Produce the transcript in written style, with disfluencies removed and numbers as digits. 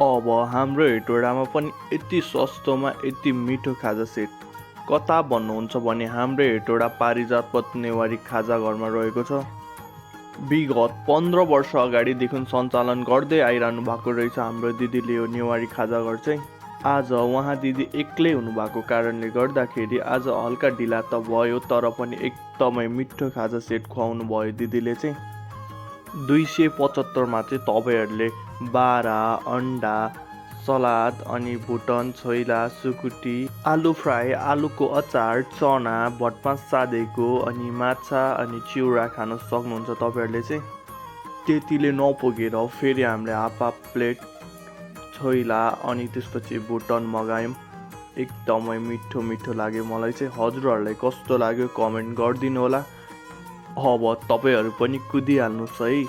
अब हाम्रो हेटौडामा पनि यति सस्तोमा यति मिठो खाजा सेट कता भन्नुहुन्छ भने हाम्रो हेटौडा पारिजात पथ नेवारी खाजा घरमा रहेको छ। विगत 15 वर्ष अगाडिदेखि सञ्चालन गर्दै आइरहनु भएको रहेछ हाम्रो दिदीले यो नेवारी खाजा घर चाहिँ। आज उहाँ दिदी एक्लै हुनुभएको कारणले गर्दाखेरि आज हल्का ढिला त भयो, तर पनि एकदमै मिठो खाजा सेट खुवाउनु भयो दिदीले चाहिँ। 275 चाहिँ तपाईँहरूले बारा, अन्डा, सलाद अनि भुटन, छोइला, सुकुटी, आलु फ्राई, आलुको अचार, चना, भटमास सादेको अनि माछा अनि चिउरा खान सक्नुहुन्छ तपाईँहरूले चाहिँ। त्यतिले नपुगेर फेरि हामीले हाफ प्लेट छोइला अनि त्यसपछि भुटन मगायौँ। एकदमै मिठो मिठो लाग्यो मलाई चाहिँ। हजुरहरूलाई कस्तो लाग्यो कमेन्ट गरिदिनु होला। अब तपाईँहरू पनि कुदिहाल्नुहोस् है।